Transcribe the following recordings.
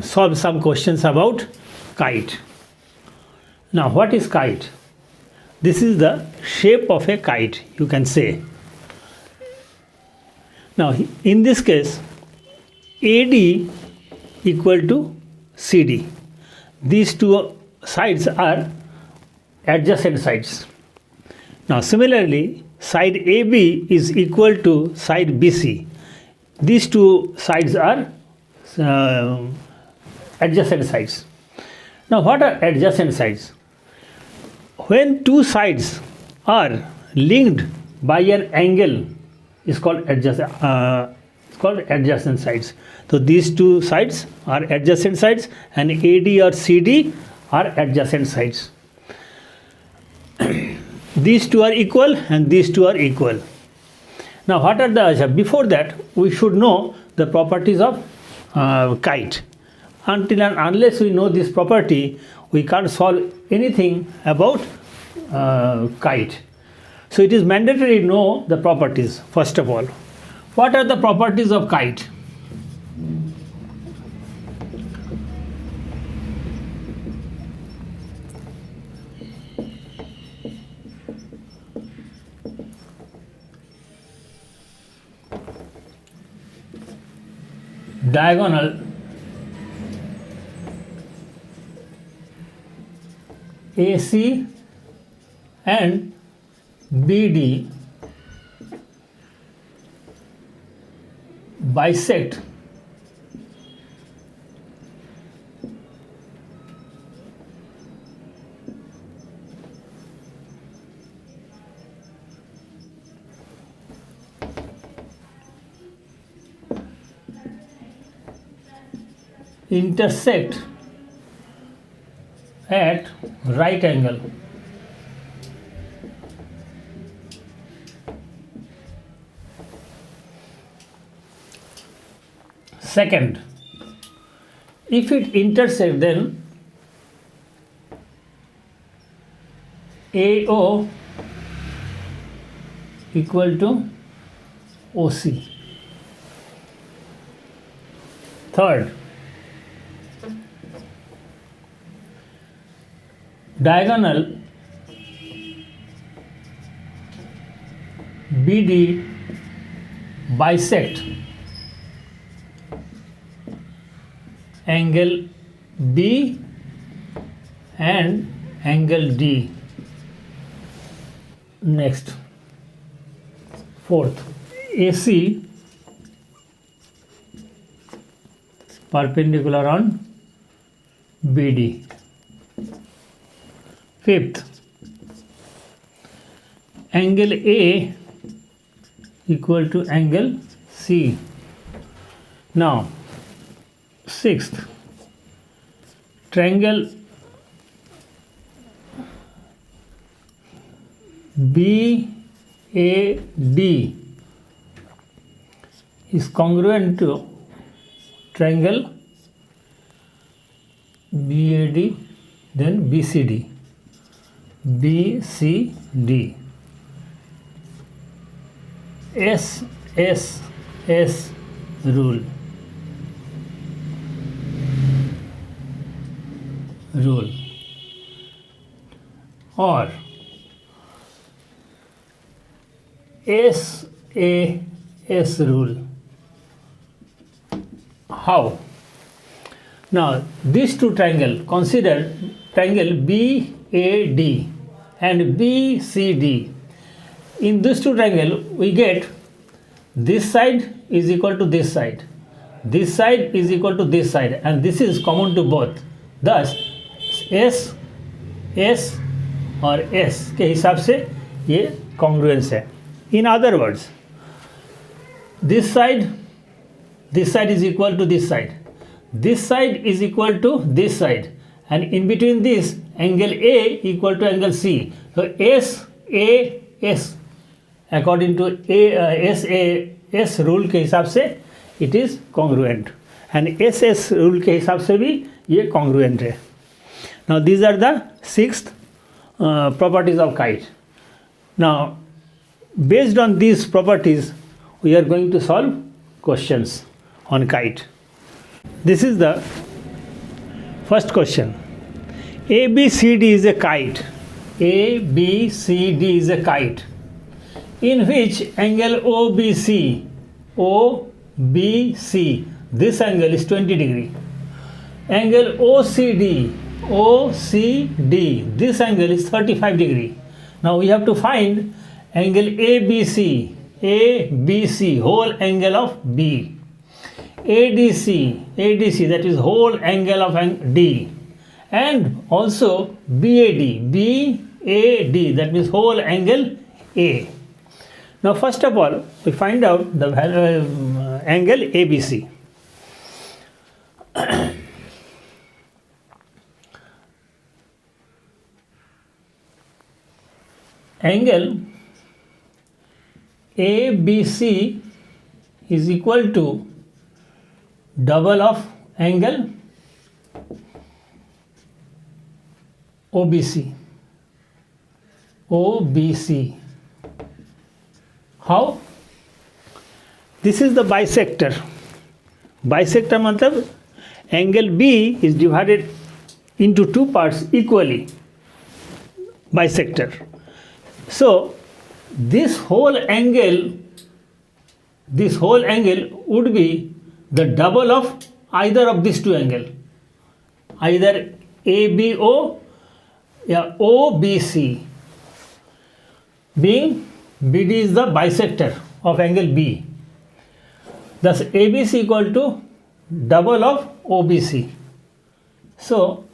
solve some questions about kite. Now, what is kite? This is the shape of a kite, you can say. Now, in this case, AD equal to CD. These two sides are adjacent sides. Now, similarly, side AB is equal to side BC. These two sides are adjacent sides. Now, what are adjacent sides? When two sides are linked by an angle, is called adjacent sides. So these two sides are adjacent sides, and AD or CD are adjacent sides. These two are equal and these two are equal. Now, what are the, before that we should know the properties of kite. Until and unless we know this property, we can't solve anything about kite. So it is mandatory to know the properties first of all. What are the properties of kite? Diagonal AC and BD bisect intersect at right angle. Second, if it intersect, then AO equal to OC. Third, diagonal BD bisect angle B and angle D. Next, fourth, AC perpendicular on BD. Fifth, angle A equal to angle C. Now, sixth, triangle BAD is congruent to triangle BAD, then BCD. BCD. SSS rule. Or SAS rule. How? Now, these two triangles, consider triangle BAD and BCD. In these two triangles, we get this side is equal to this side, this side is equal to this side, and this is common to both. Thus, S और S के हिसाब से ये congruence है. In other words, this side is equal to this side, this side is equal to this side, and in between this, angle A equal to angle C. So SAS according to SAS rule के हिसाब से it is congruent, and SS rule के हिसाब से भी ये congruent है. Now these are the sixth properties of kite. Now, based on these properties, we are going to solve questions on kite. This is the first question. ABCD is a kite. ABCD is a kite in which angle OBC, this angle is 20 degree. Angle OCD, this angle is 35 degree. Now we have to find angle ABC, whole angle of B. ADC, that is whole angle of D. And also BAD, that means whole angle A. Now first of all, we find out the angle ABC. Angle ABC is equal to double of angle OBC. How? This is the bisector. Bisector matlab angle B is divided into two parts equally. Bisector. So this whole angle would be the double of either of these two angles, either ABO or OBC, being BD is the bisector of angle B. Thus ABC equal to double of OBC. So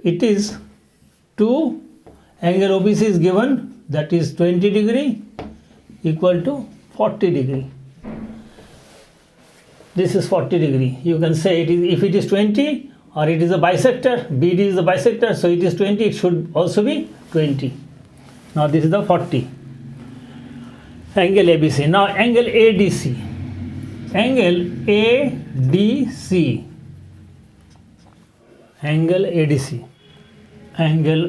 it is 2 angle OBC is given, that is 20 degree equal to 40 degree. This is 40 degree. You can say it is, if it is 20 or it is a bisector, BD is the bisector, so it is 20, it should also be 20. Now this is the 40. Angle ABC. Now angle ADC. Angle ADC. Angle ADC. Angle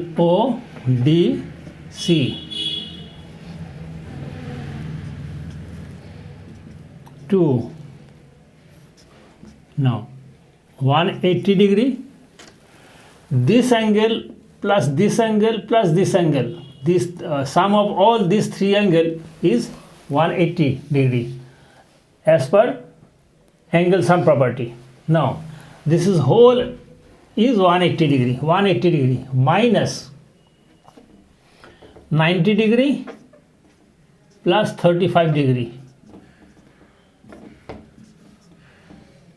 ODC. 2. Now 180 degree. This angle plus this angle plus this angle. This sum of all these three angles is 180 degree as per angle sum property. Now this is whole is 180 degree. 180 degree minus 90 degree plus 35 degree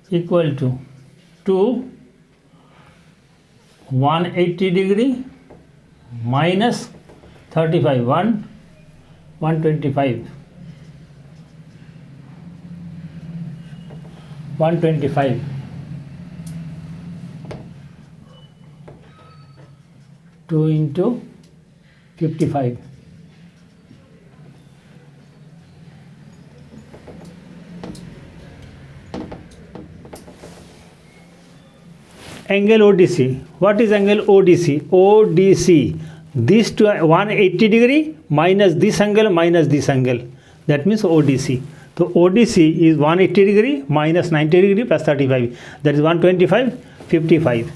equal to 180 degree minus 35, 125. 125. 2 into 55. Angle ODC. What is angle ODC? ODC. This to 180 degree minus this angle minus this angle. That means ODC. So ODC is 180 degree minus 90 degree plus 35. That is 125, 55.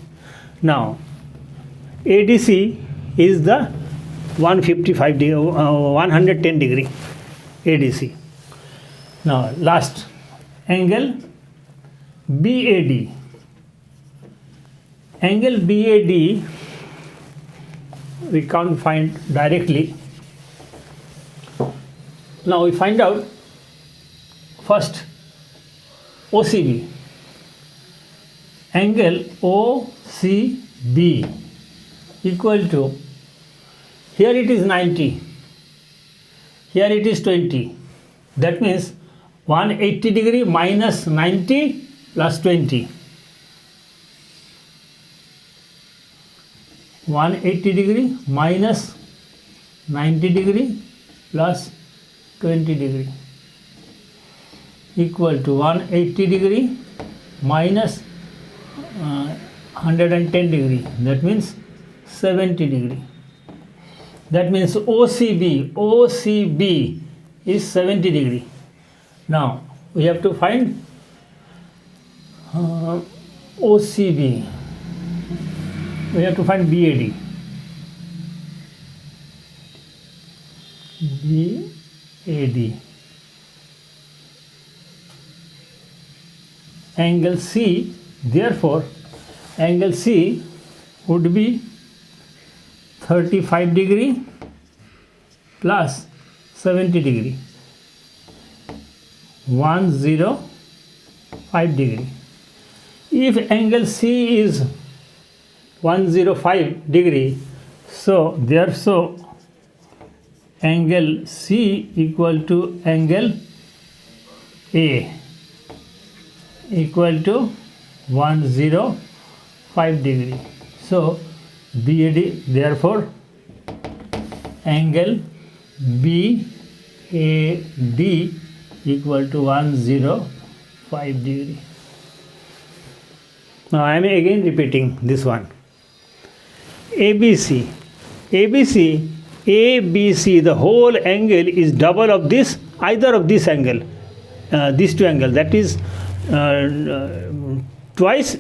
Now ADC is the 155 degree, 110 degree ADC. Now last angle BAD. Angle BAD we can't find directly. Now we find out first OCB. Angle OCB equal to, here it is 90, here it is 20. That means 180 degree minus 90 plus 20. 180 degree minus 90 degree plus 20 degree equal to 180 degree minus 110 degree. That means 70 degree. That means OCB is 70 degree. Now we have to find OCB, we have to find BAD. BAD. Angle C, therefore, angle C would be 35 degree plus 70 degree, 105 degree. If angle C is 105 degree, so angle C equal to angle A equal to 105 degree. So BAD, therefore angle BAD equal to 105 degree. Now I am again repeating this one. ABC, the whole angle is double of this, either of this angle, these two angles, that is twice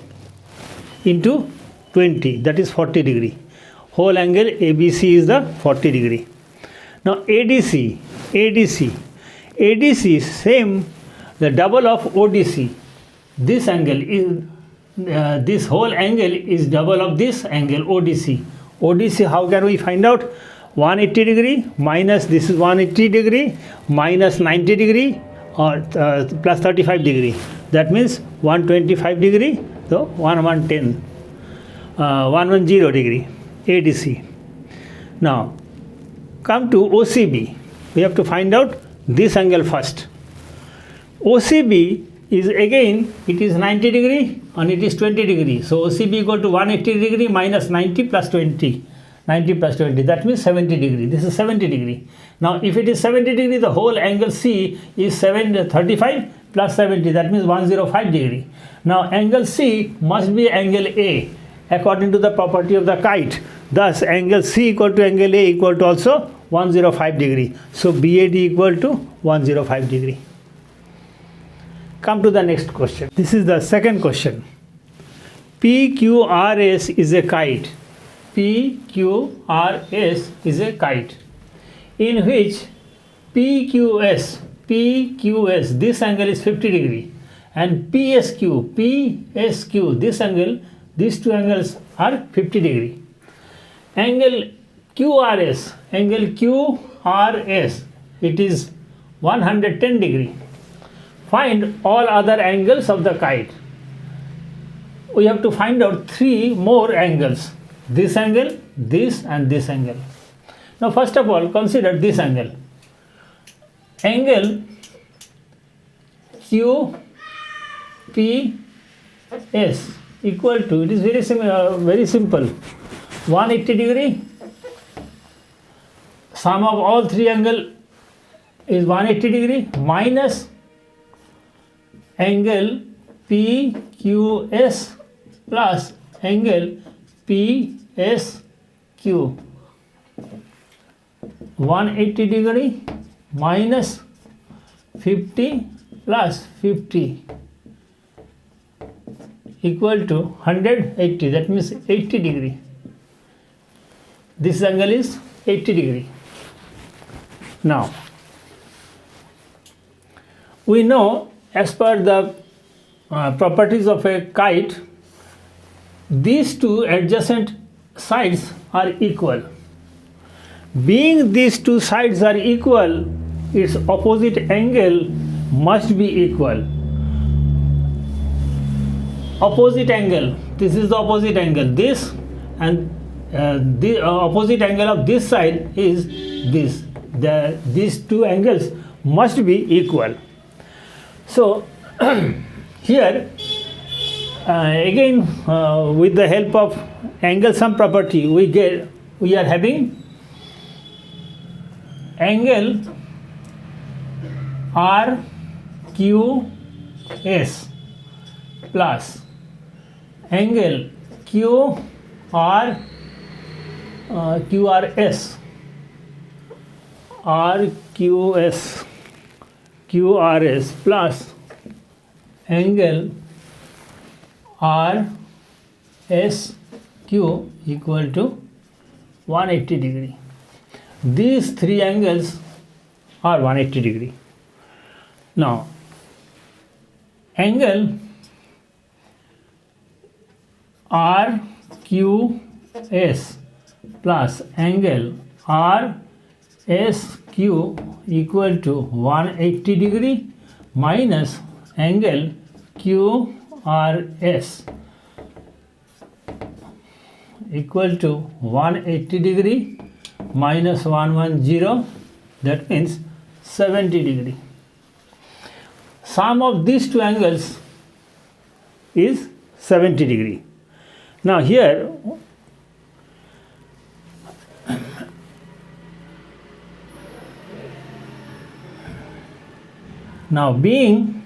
into 20, that is 40 degree. Whole angle ABC is the 40 degree. Now ADC is same, the double of ODC. This angle is this whole angle is double of this angle ODC. ODC, how can we find out? 180 degree minus this is 180 degree minus 90 degree or plus 35 degree. That means 125 degree, so 110 degree ADC. Now come to OCB. We have to find out this angle first. OCB is again, it is 90 degree and it is 20 degree. So OCB equal to 180 degree minus 90 plus 20. 90 plus 20, that means 70 degree. This is 70 degree. Now if it is 70 degree, the whole angle C is 35 plus 70, that means 105 degree. Now angle C must be angle A according to the property of the kite. Thus angle C equal to angle A equal to also 105 degree. So BAD equal to 105 degree. Come to the next question. This is the second question. PQRS is a kite. PQRS is a kite in which PQS, this angle is 50 degree, and PSQ, this angle, these two angles are 50 degree. Angle QRS, it is 110 degree. Find all other angles of the kite. We have to find out three more angles. This angle, this and this angle. Now first of all, consider this angle. Angle QPS equal to, it is very simple, 180 degree. Sum of all three angles is 180 degree minus angle PQS plus angle PSQ. 180 degree minus 50 plus 50 equal to 180, that means 80 degree. This angle is 80 degree. Now we know, as per the properties of a kite, these two adjacent sides are equal. Being these two sides are equal, its opposite angle must be equal. Opposite angle, this is the opposite angle, this, and the opposite angle of this side is this. These two angles must be equal. So here again with the help of angle sum property, we are having angle RQS plus angle QRS plus angle R S Q equal to 180 degree. These three angles are 180 degree. Now, angle R Q S plus angle R S Q equal to 180 degree minus angle Q R S equal to 180 degree minus 110, that means 70 degree. Sum of these two angles is 70 degree. Now here now being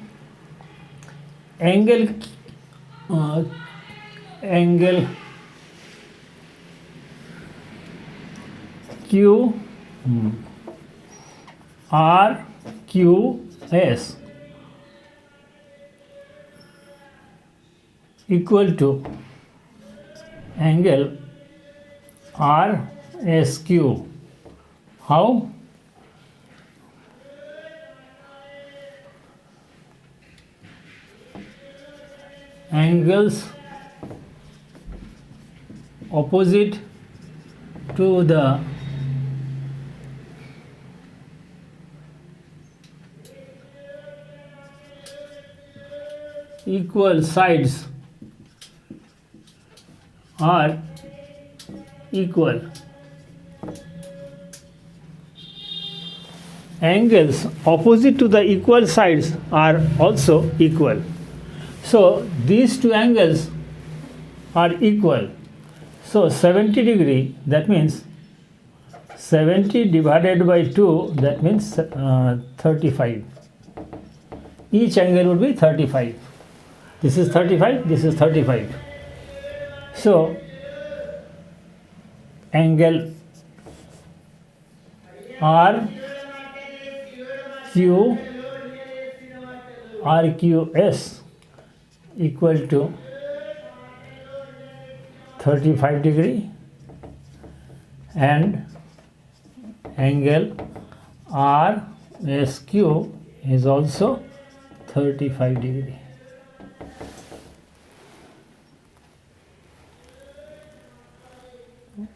angle Q R Q S equal to angle R S Q. How? Angles opposite to the equal sides are equal. Angles opposite to the equal sides are also equal. So these two angles are equal. So 70 degree, that means 70 divided by 2, that means 35. Each angle would be 35. This is 35, this is 35. So angle R Q R Q S equal to 35 degree and angle R S Q is also 35 degree.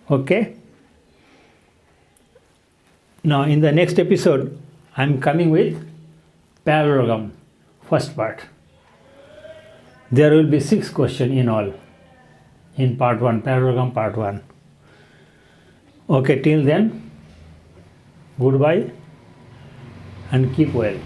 Okay. Now in the next episode I am coming with parallelogram, first part. There will be 6 questions in all in part 1, parallelogram part 1. Okay, till then, goodbye and keep well.